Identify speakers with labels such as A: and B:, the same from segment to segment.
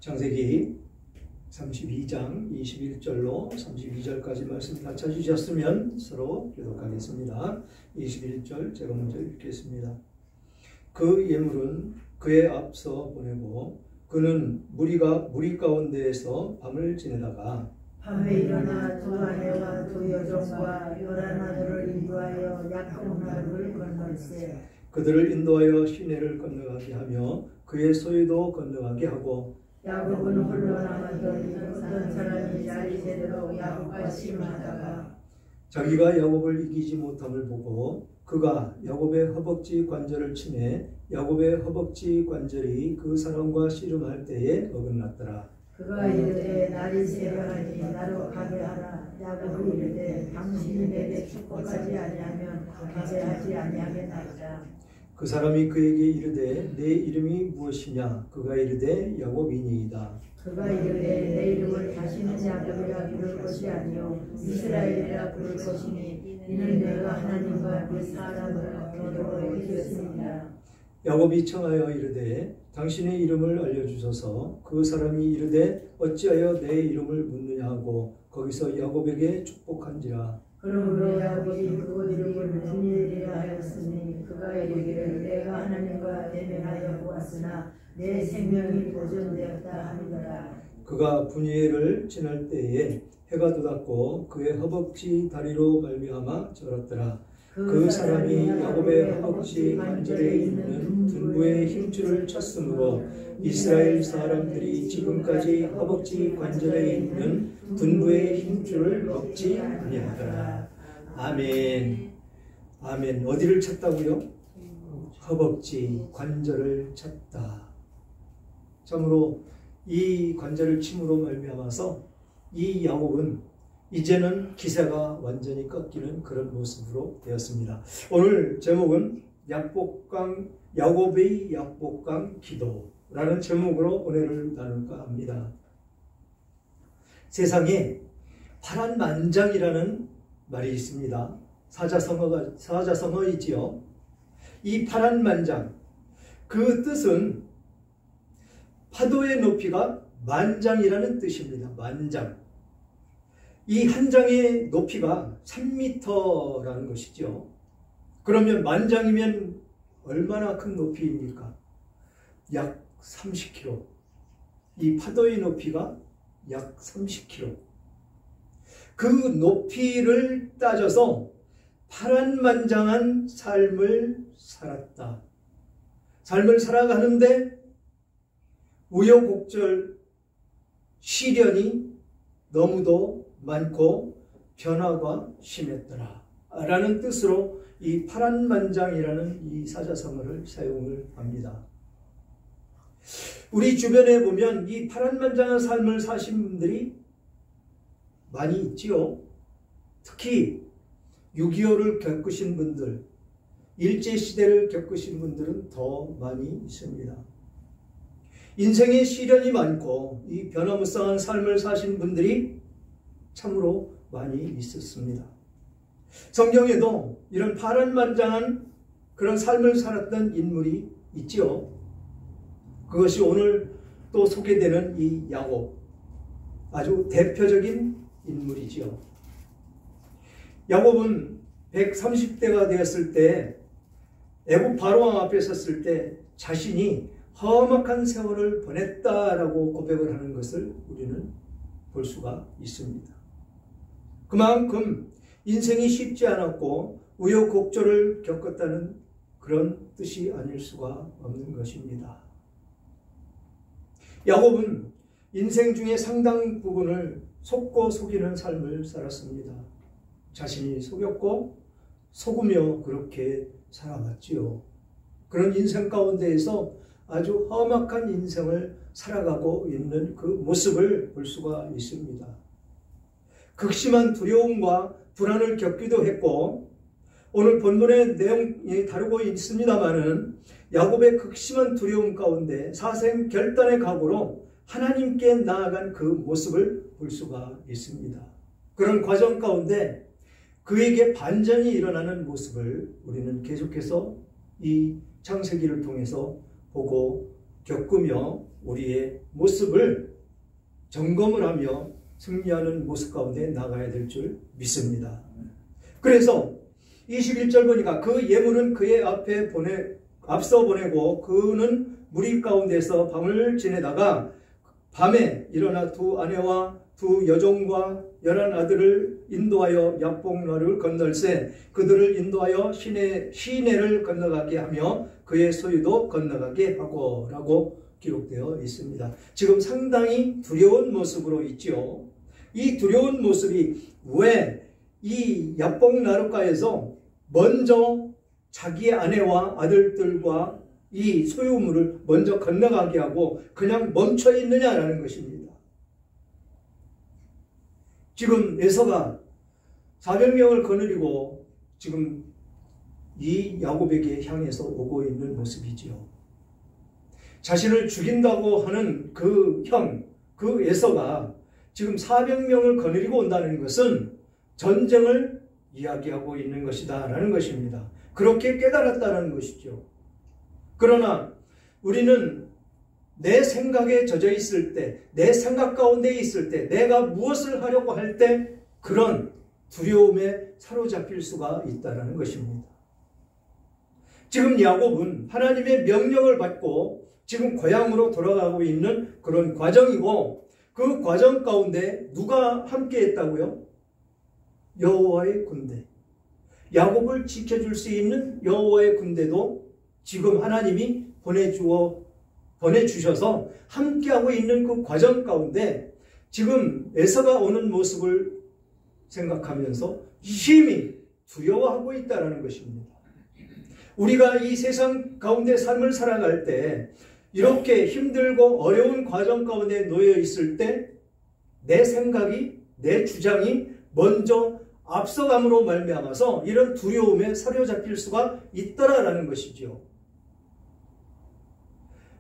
A: 창세기 32장 21절로 32절까지 말씀 다 찾으셨으면 서로 교독하겠습니다. 21절 제가 먼저 읽겠습니다. 그 예물은 그의 앞서 보내고 그는 무리 가운데에서 밤을 지내다가
B: 밤에 일어나 두 아내와 두 여종과 11아들을 인도하여 야복강을 건널세.
A: 그들을 인도하여 시내를 건너가게 하며 그의 소유도 건너가게 하고
B: 야곱은 홀로 남았더니 어떤 사람이 자리제대로 야곱과 씨름하다가
A: 자기가 야곱을 이기지 못함을 보고 그가 야곱의 허벅지 관절을 치매 야곱의 허벅지 관절이 그 사람과 씨름할 때에 어긋났더라.
B: 그가 이르되 날이 새려하니 나로 가게 하라. 야곱이 이르되 당신이 내게 축복하지 아니하면 가게 하지 아니하겠나이다.
A: 그 사람이 그에게 이르되 내 이름이 무엇이냐? 그가 이르되 야곱이니이다.
B: 그가 이르되 내 이름을 다시는 야곱이라 부를 것이 아니요 이스라엘이라 부를 것이니 이는 내가 하나님과 그 사람을 교도로 이겼습니다.
A: 야곱이 청하여 이르되 당신의 이름을 알려주소서. 그 사람이 이르되 어찌하여 내 이름을 묻느냐 하고 거기서 야곱에게 축복한지라.
B: 그러므로 야곱이 그곳 이름을 분이엘이라 하였으니 그가 이르기를 내가 하나님과 대면하여 보았으나 내 생명이 보존되었다 하니라.
A: 그가 분이엘을 지날 때에 해가 돋았고 그의 허벅지 다리로 말미암아 절었더라. 그 사람이 야곱의 허벅지 관절에 있는 둔부의 힘줄을 쳤으므로 이스라엘 사람들이 지금까지 허벅지 관절에 있는 둔부의 힘줄을 먹지 아니하더라. 아멘. 아멘. 어디를 쳤다고요? 허벅지 관절을 쳤다. 참으로 이 관절을 침으로 말미암아서 이 야곱은 이제는 기세가 완전히 꺾이는 그런 모습으로 되었습니다. 오늘 제목은 야곱의 약복강 기도라는 제목으로 오늘을 나눌까 합니다. 세상에 파란만장이라는 말이 있습니다. 사자성어이지요. 이 파란만장, 그 뜻은 파도의 높이가 만장이라는 뜻입니다. 만장. 이 한 장의 높이가 3m라는 것이죠. 그러면 만장이면 얼마나 큰 높이입니까? 약 30km. 이 파도의 높이가 약 30km. 그 높이를 따져서 파란만장한 삶을 살았다. 삶을 살아가는데 우여곡절, 시련이 너무도 많고 변화가 심했더라 라는 뜻으로 이 파란만장이라는 이 사자성어를 사용을 합니다. 우리 주변에 보면 이 파란만장한 삶을 사신 분들이 많이 있지요. 특히 6.25를 겪으신 분들, 일제시대를 겪으신 분들은 더 많이 있습니다. 인생에 시련이 많고 이 변화무쌍한 삶을 사신 분들이 참으로 많이 있었습니다. 성경에도 이런 파란만장한 그런 삶을 살았던 인물이 있지요. 그것이 오늘 또 소개되는 이 야곱, 아주 대표적인 인물이지요. 야곱은 130대가 되었을 때 애굽 바로왕 앞에 섰을 때 자신이 험악한 세월을 보냈다라고 고백을 하는 것을 우리는 볼 수가 있습니다. 그만큼 인생이 쉽지 않았고 우여곡절을 겪었다는 그런 뜻이 아닐 수가 없는 것입니다. 야곱은 인생 중에 상당 부분을 속고 속이는 삶을 살았습니다. 자신이 속였고 속으며 그렇게 살아왔지요. 그런 인생 가운데에서 아주 험악한 인생을 살아가고 있는 그 모습을 볼 수가 있습니다. 극심한 두려움과 불안을 겪기도 했고 오늘 본문의 내용이 다루고 있습니다마는 야곱의 극심한 두려움 가운데 사생 결단의 각오로 하나님께 나아간 그 모습을 볼 수가 있습니다. 그런 과정 가운데 그에게 반전이 일어나는 모습을 우리는 계속해서 이 창세기를 통해서 보고 겪으며 우리의 모습을 점검을 하며 승리하는 모습 가운데 나가야 될 줄 믿습니다. 그래서 21절 보니까 그 예물은 그의 앞서 보내고 그는 무리 가운데서 밤을 지내다가 밤에 일어나 두 아내와 두 여종과 11 아들을 인도하여 야복나루를 건널세 그들을 인도하여 시내를 건너가게 하며 그의 소유도 건너가게 하고 라고 기록되어 있습니다. 지금 상당히 두려운 모습으로 있지요. 이 두려운 모습이 왜 이 야복나루가에서 먼저 자기의 아내와 아들들과 이 소유물을 먼저 건너가게 하고 그냥 멈춰 있느냐라는 것입니다. 지금 에서가 400명을 거느리고 지금 이 야곱에게 향해서 오고 있는 모습이지요. 자신을 죽인다고 하는 그 에서가 지금 400명을 거느리고 온다는 것은 전쟁을 이야기하고 있는 것이다 라는 것입니다. 그렇게 깨달았다는 것이죠. 그러나 우리는 내 생각에 젖어 있을 때, 내 생각 가운데 있을 때, 내가 무엇을 하려고 할 때 그런 두려움에 사로잡힐 수가 있다는 것입니다. 지금 야곱은 하나님의 명령을 받고 지금 고향으로 돌아가고 있는 그런 과정이고 그 과정 가운데 누가 함께 했다고요? 여호와의 군대. 야곱을 지켜줄 수 있는 여호와의 군대도 지금 하나님이 보내주셔서 함께하고 있는 그 과정 가운데 지금 에서가 오는 모습을 생각하면서 심히 두려워하고 있다는 것입니다. 우리가 이 세상 가운데 삶을 살아갈 때 이렇게 힘들고 어려운 과정 가운데 놓여 있을 때 내 생각이, 내 주장이 먼저 앞서감으로 말미암아서 이런 두려움에 사로잡힐 수가 있더라라는 것이죠.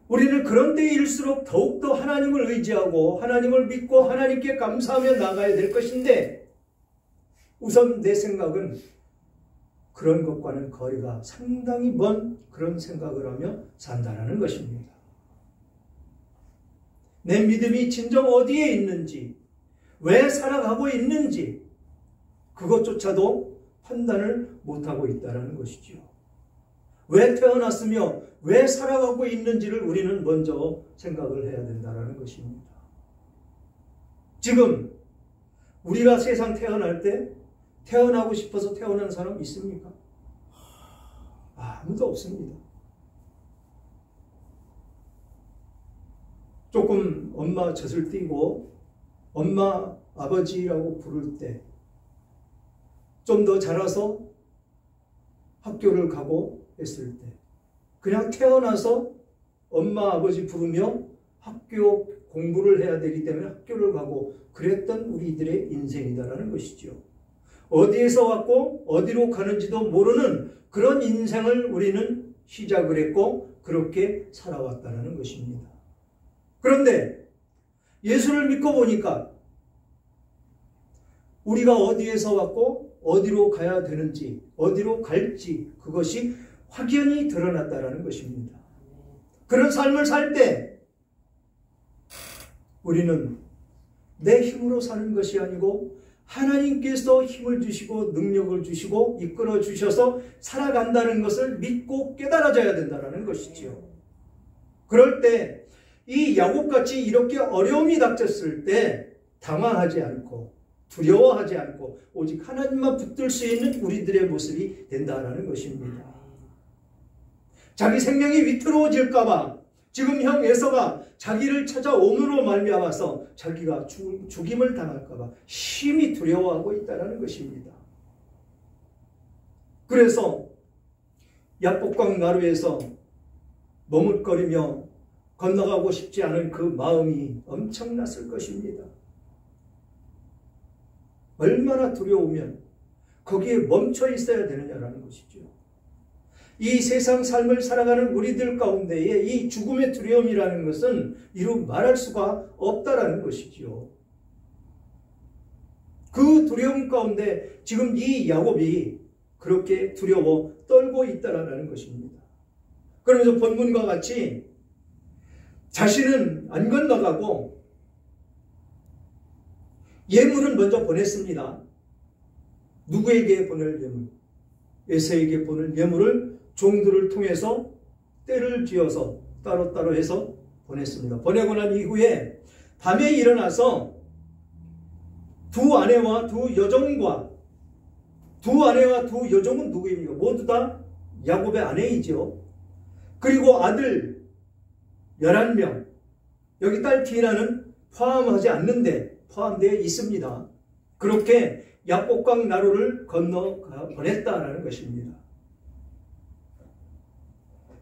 A: 우리는 그런 때일수록 더욱더 하나님을 의지하고 하나님을 믿고 하나님께 감사하며 나가야 될 것인데 우선 내 생각은 그런 것과는 거리가 상당히 먼 그런 생각을 하며 산다는 것입니다. 내 믿음이 진정 어디에 있는지, 왜 살아가고 있는지 그것조차도 판단을 못하고 있다는 것이죠. 왜 태어났으며 왜 살아가고 있는지를 우리는 먼저 생각을 해야 된다는 것입니다. 지금 우리가 세상 태어날 때 태어나고 싶어서 태어난 사람 있습니까? 아무도 없습니다. 조금 엄마 젖을 띄고 엄마 아버지라고 부를 때 좀 더 자라서 학교를 가고 했을 때 그냥 태어나서 엄마 아버지 부르며 학교 공부를 해야 되기 때문에 학교를 가고 그랬던 우리들의 인생이다라는 것이죠. 어디에서 왔고 어디로 가는지도 모르는 그런 인생을 우리는 시작을 했고 그렇게 살아왔다는 것입니다. 그런데 예수를 믿고 보니까 우리가 어디에서 왔고 어디로 가야 되는지 어디로 갈지 그것이 확연히 드러났다는 것입니다. 그런 삶을 살 때 우리는 내 힘으로 사는 것이 아니고 하나님께서 힘을 주시고 능력을 주시고 이끌어 주셔서 살아간다는 것을 믿고 깨달아져야 된다는 것이지요. 그럴 때 이 야곱같이 이렇게 어려움이 닥쳤을 때 당황하지 않고 두려워하지 않고 오직 하나님만 붙들 수 있는 우리들의 모습이 된다는 것입니다. 자기 생명이 위태로워질까봐 지금 형 에서가 자기를 찾아옴으로 말미암아서 자기가 죽임을 당할까봐 심히 두려워하고 있다는 것입니다. 그래서 야복강 나루에서 머뭇거리며 건너가고 싶지 않은 그 마음이 엄청났을 것입니다. 얼마나 두려우면 거기에 멈춰 있어야 되느냐라는 것이죠. 이 세상 삶을 살아가는 우리들 가운데에 이 죽음의 두려움이라는 것은 이루 말할 수가 없다라는 것이죠. 그 두려움 가운데 지금 이 야곱이 그렇게 두려워 떨고 있다라는 것입니다. 그러면서 본문과 같이 자신은 안 건너가고 예물은 먼저 보냈습니다. 누구에게 보낼 예물? 에서에게 보낼 예물을 종들을 통해서 때를 지어서 따로따로 해서 보냈습니다. 보내고 난 이후에 밤에 일어나서 두 아내와 두 여종은 누구입니까? 모두 다 야곱의 아내이죠. 그리고 아들 11명, 여기 딸 디나는 포함하지 않는데 포함되어 있습니다. 그렇게 야복강 나루를 건너 보냈다라는 것입니다.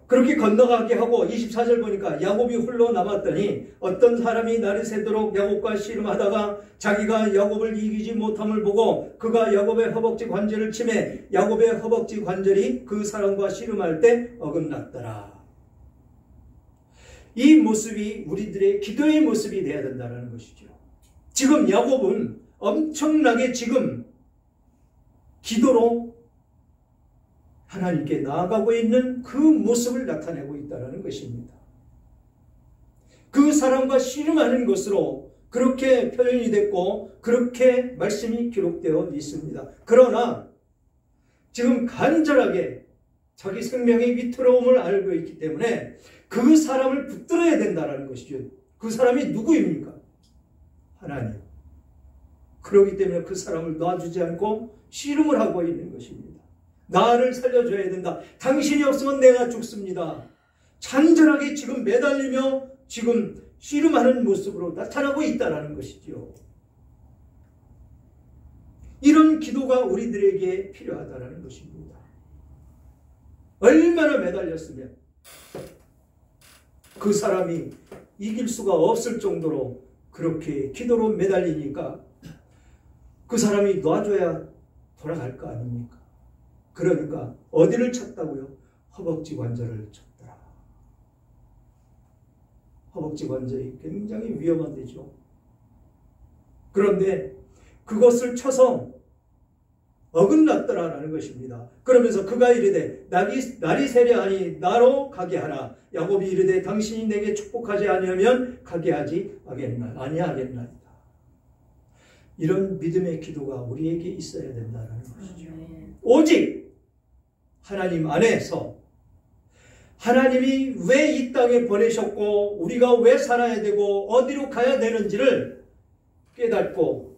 A: 그렇게 건너가게 하고 24절 보니까 야곱이 홀로 남았더니 어떤 사람이 날이 새도록 야곱과 씨름하다가 자기가 야곱을 이기지 못함을 보고 그가 야곱의 허벅지 관절을 치매 야곱의 허벅지 관절이 그 사람과 씨름할 때 어긋났더라. 이 모습이 우리들의 기도의 모습이 되어야 된다는 것이죠. 지금 야곱은 엄청나게 지금 기도로 하나님께 나아가고 있는 그 모습을 나타내고 있다는 것입니다. 그 사람과 씨름하는 것으로 그렇게 표현이 됐고 그렇게 말씀이 기록되어 있습니다. 그러나 지금 간절하게 자기 생명의 위태로움을 알고 있기 때문에 그 사람을 붙들어야 된다는 것이죠. 그 사람이 누구입니까? 하나님. 그렇기 때문에 그 사람을 놔주지 않고 씨름을 하고 있는 것입니다. 나를 살려줘야 된다. 당신이 없으면 내가 죽습니다. 잔절하게 지금 매달리며 지금 씨름하는 모습으로 나타나고 있다는 것이죠. 이런 기도가 우리들에게 필요하다는 것입니다. 얼마나 매달렸으면 그 사람이 이길 수가 없을 정도로 그렇게 기도로 매달리니까 그 사람이 놔줘야 돌아갈 거 아닙니까? 그러니까 어디를 쳤다고요? 허벅지 관절을 쳤더라. 허벅지 관절이 굉장히 위험한 데죠. 그런데 그것을 쳐서 어긋났더라라는 것입니다. 그러면서 그가 이르되 날이 세려하니 나로 가게 하라. 야곱이 이르되 당신이 내게 축복하지 아니하면 가게 하지 아니하겠나이다. 이런 믿음의 기도가 우리에게 있어야 된다는 것이죠. 오직 하나님 안에서 하나님이 왜 이 땅에 보내셨고 우리가 왜 살아야 되고 어디로 가야 되는지를 깨닫고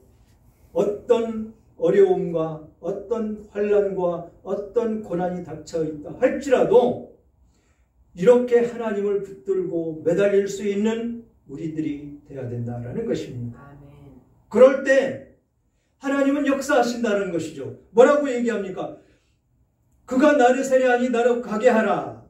A: 어떤 어려움과 어떤 환난과 어떤 고난이 닥쳐 있다 할지라도 이렇게 하나님을 붙들고 매달릴 수 있는 우리들이 되어야 된다는 것입니다. 그럴 때 하나님은 역사하신다는 것이죠. 뭐라고 얘기합니까? 그가 나를 세려하니 나로 가게 하라.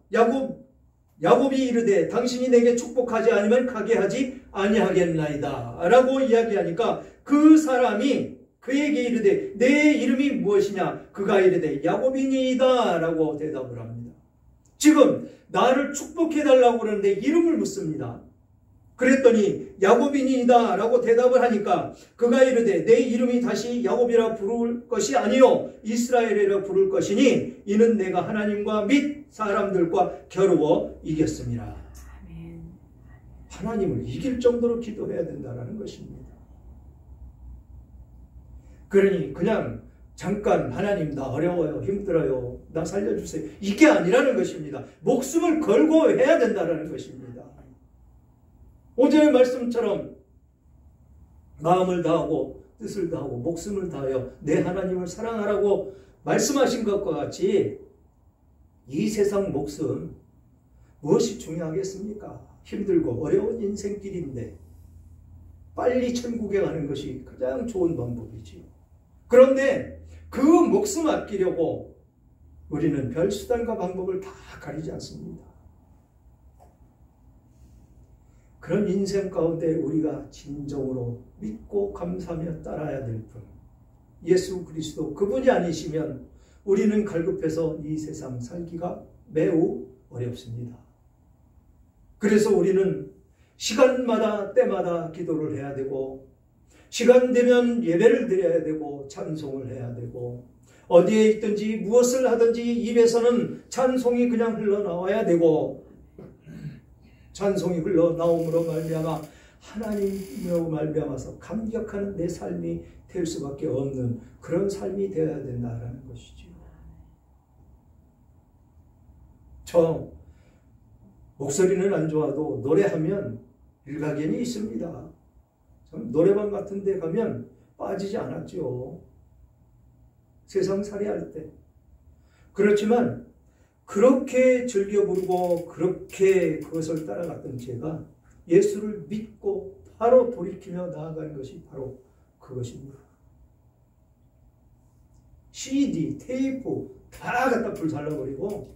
A: 야곱이 이르되 당신이 내게 축복하지 않으면 가게 하지 아니하겠나이다 라고 이야기하니까 그 사람이 그에게 이르되 내 이름이 무엇이냐? 그가 이르되 야곱이니이다 라고 대답을 합니다. 지금 나를 축복해달라고 그러는데 이름을 묻습니다. 그랬더니 야곱이니이다 라고 대답을 하니까 그가 이르되 내 이름이 다시 야곱이라 부를 것이 아니요 이스라엘이라 부를 것이니 이는 내가 하나님과 및 사람들과 겨루어 이겼습니다. 하나님을 이길 정도로 기도해야 된다는 것입니다. 그러니 그냥 잠깐 하나님 나 어려워요 힘들어요 나 살려주세요 이게 아니라는 것입니다. 목숨을 걸고 해야 된다는 것입니다. 오전의 말씀처럼 마음을 다하고 뜻을 다하고 목숨을 다하여 내 하나님을 사랑하라고 말씀하신 것과 같이 이 세상 목숨 무엇이 중요하겠습니까? 힘들고 어려운 인생길인데 빨리 천국에 가는 것이 가장 좋은 방법이지요. 그런데 그 목숨 아끼려고 우리는 별 수단과 방법을 다 가리지 않습니다. 그런 인생 가운데 우리가 진정으로 믿고 감사하며 따라야 될 분 예수 그리스도 그분이 아니시면 우리는 갈급해서 이 세상 살기가 매우 어렵습니다. 그래서 우리는 시간마다 때마다 기도를 해야 되고 시간 되면 예배를 드려야 되고 찬송을 해야 되고 어디에 있든지 무엇을 하든지 입에서는 찬송이 그냥 흘러나와야 되고 찬송이 흘러나옴으로 말미암아 하나님으로 말미암아서 감격하는 내 삶이 될 수밖에 없는 그런 삶이 되어야 된다라는 것이죠. 저 목소리는 안 좋아도 노래하면 일가견이 있습니다. 노래방 같은 데 가면 빠지지 않았죠. 세상살이 할 때. 그렇지만 그렇게 즐겨 부르고 그렇게 그것을 따라갔던 제가 예수를 믿고 바로 돌이키며 나아가는 것이 바로 그것입니다. CD, 테이프 다 갖다 불살라버리고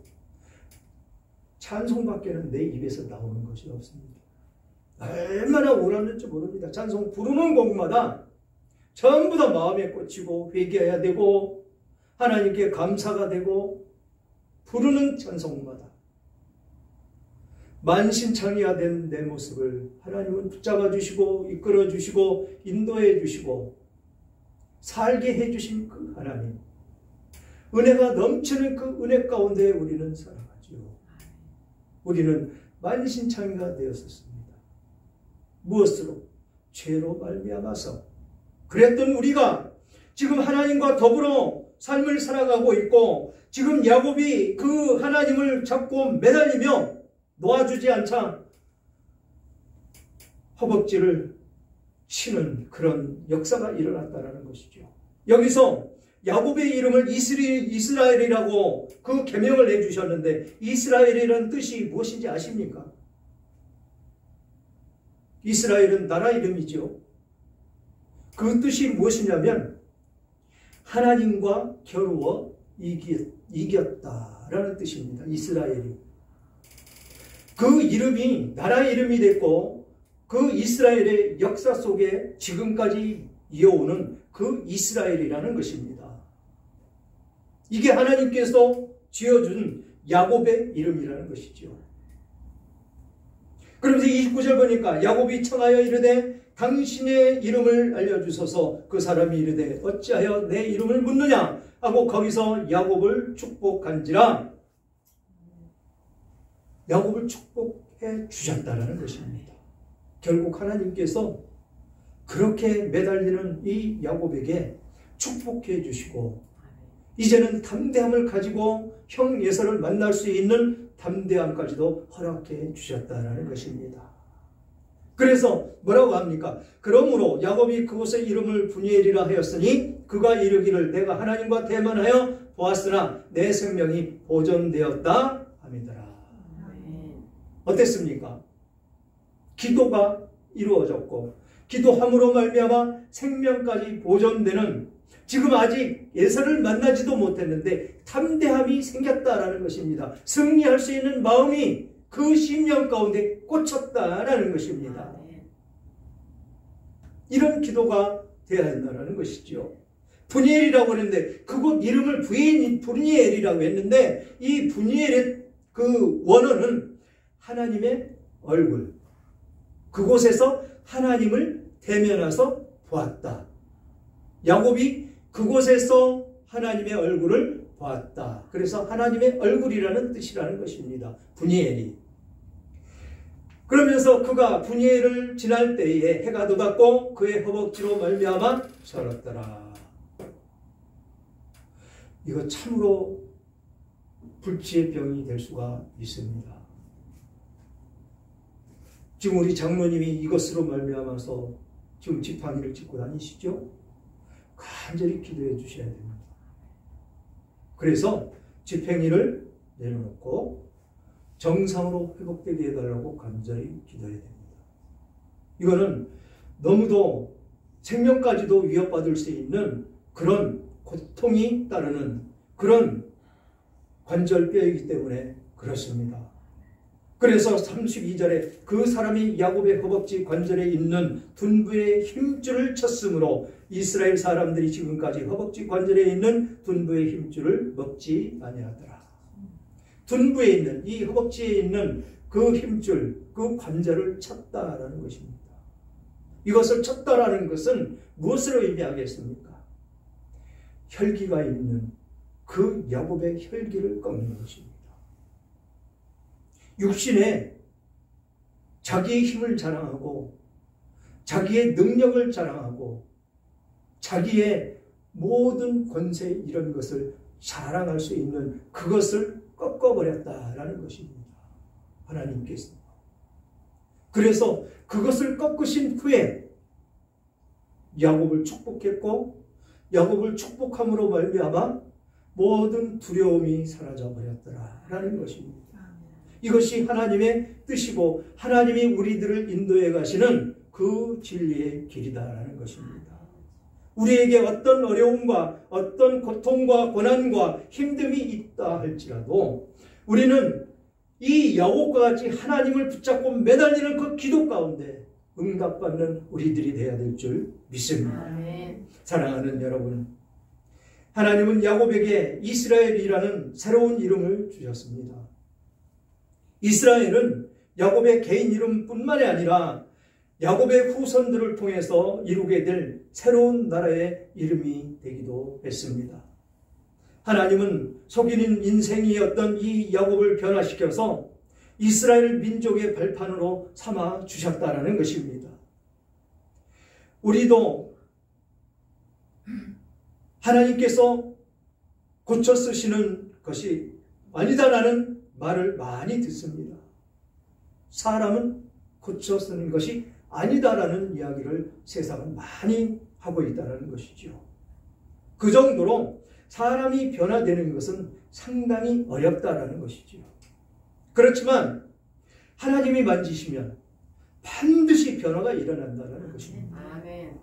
A: 찬송밖에는 내 입에서 나오는 것이 없습니다. 얼마나 옳았는지 모릅니다. 찬송 부르는 곡마다 전부 다 마음에 꽂히고 회개해야 되고 하나님께 감사가 되고 부르는 찬송마다 만신창이가 된 내 모습을 하나님은 붙잡아 주시고 이끌어 주시고 인도해 주시고 살게 해 주신 그 하나님, 은혜가 넘치는 그 은혜 가운데 우리는 살아가지요. 우리는 만신창이가 되었었습니다. 무엇으로? 죄로 말미암아서. 그랬던 우리가 지금 하나님과 더불어 삶을 살아가고 있고 지금 야곱이 그 하나님을 잡고 매달리며 놓아주지 않자 허벅지를 치는 그런 역사가 일어났다는 것이죠. 여기서 야곱의 이름을 이스라엘이라고 그 계명을 해주셨는데 이스라엘이라는 뜻이 무엇인지 아십니까? 이스라엘은 나라 이름이죠. 그 뜻이 무엇이냐면 하나님과 겨루어 이겼다라는 뜻입니다. 이스라엘이. 그 이름이 나라 이름이 됐고 그 이스라엘의 역사 속에 지금까지 이어오는 그 이스라엘이라는 것입니다. 이게 하나님께서 지어준 야곱의 이름이라는 것이죠. 그러면서 29절 보니까 야곱이 청하여 이르되 당신의 이름을 알려주소서. 그 사람이 이르되 어찌하여 내 이름을 묻느냐 하고 거기서 야곱을 축복한지라. 야곱을 축복해 주셨다는 것입니다. 결국 하나님께서 그렇게 매달리는 이 야곱에게 축복해 주시고 이제는 담대함을 가지고 형 에서를 만날 수 있는 담대함까지도 허락해 주셨다는 것입니다. 그래서 뭐라고 합니까? 그러므로 야곱이 그곳의 이름을 브니엘이라 하였으니 그가 이르기를 내가 하나님과 대면하여 보았으나 내 생명이 보존되었다 함이더라. 어땠습니까? 기도가 이루어졌고 기도함으로 말미암아 생명까지 보존되는, 지금 아직 에서를 만나지도 못했는데 담대함이 생겼다라는 것입니다. 승리할 수 있는 마음이 그 심령 가운데 꽂혔다라는 것입니다. 이런 기도가 되어야 한다는 것이죠. 브니엘이라고 했는데 그곳 이름을 브니엘이라고 했는데 이 브니엘의 그 원어는 하나님의 얼굴, 그곳에서 하나님을 대면해서 보았다. 야곱이 그곳에서 하나님의 얼굴을 보았다. 그래서 하나님의 얼굴이라는 뜻이라는 것입니다. 브니엘이. 그러면서 그가 브니엘을 지날 때에 해가 돋았고 그의 허벅지로 말미암아 살았더라. 이거 참으로 불치의 병이 될 수가 있습니다. 지금 우리 장로님이 이것으로 말미암아서 지금 지팡이를 짚고 다니시죠? 간절히 기도해 주셔야 됩니다. 그래서 지팡이를 내려놓고 정상으로 회복되게 해달라고 간절히 기도해야 됩니다. 이거는 너무도 생명까지도 위협받을 수 있는 그런 고통이 따르는 그런 관절뼈이기 때문에 그렇습니다. 그래서 32절에 그 사람이 야곱의 허벅지 관절에 있는 둔부의 힘줄을 쳤으므로 이스라엘 사람들이 지금까지 허벅지 관절에 있는 둔부의 힘줄을 먹지 아니하더라. 둔부에 있는 이 허벅지에 있는 그 힘줄, 그 관절을 쳤다라는 것입니다. 이것을 쳤다라는 것은 무엇으로 의미하겠습니까? 혈기가 있는 그 야곱의 혈기를 꺾는 것입니다. 육신에 자기의 힘을 자랑하고 자기의 능력을 자랑하고 자기의 모든 권세 이런 것을 자랑할 수 있는 그것을 꺾어버렸다라는 것입니다. 하나님께서. 그래서 그것을 꺾으신 후에 야곱을 축복했고 야곱을 축복함으로 말미암아 모든 두려움이 사라져 버렸더라라는 것입니다. 이것이 하나님의 뜻이고 하나님이 우리들을 인도해 가시는 그 진리의 길이다라는 것입니다. 우리에게 어떤 어려움과 어떤 고통과 고난과 힘듦이 있다 할지라도 우리는 이 야곱과 같이 하나님을 붙잡고 매달리는 그 기도 가운데 응답받는 우리들이 되어야 될 줄 믿습니다. 아멘. 사랑하는 여러분, 하나님은 야곱에게 이스라엘이라는 새로운 이름을 주셨습니다. 이스라엘은 야곱의 개인 이름뿐만이 아니라 야곱의 후손들을 통해서 이루게 될 새로운 나라의 이름이 되기도 했습니다. 하나님은 속이는 인생이었던 이 야곱을 변화시켜서 이스라엘 민족의 발판으로 삼아 주셨다는 것입니다. 우리도 하나님께서 고쳐 쓰시는 것이 아니다라는 말을 많이 듣습니다. 사람은 고쳐 쓰는 것이 아니다라는 이야기를 세상은 많이 하고 있다는 것이죠. 그 정도로 사람이 변화되는 것은 상당히 어렵다라는 것이죠. 그렇지만 하나님이 만지시면 반드시 변화가 일어난다는 것입니다. 아멘.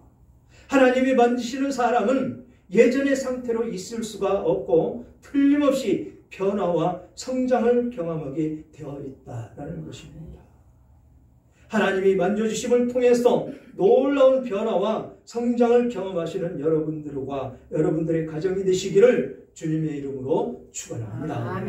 A: 하나님이 만지시는 사람은 예전의 상태로 있을 수가 없고 틀림없이 변화와 성장을 경험하게 되어 있다는 것입니다. 하나님이 만져주심을 통해서 놀라운 변화와 성장을 경험하시는 여러분들과 여러분들의 가정이 되시기를 주님의 이름으로 축원합니다.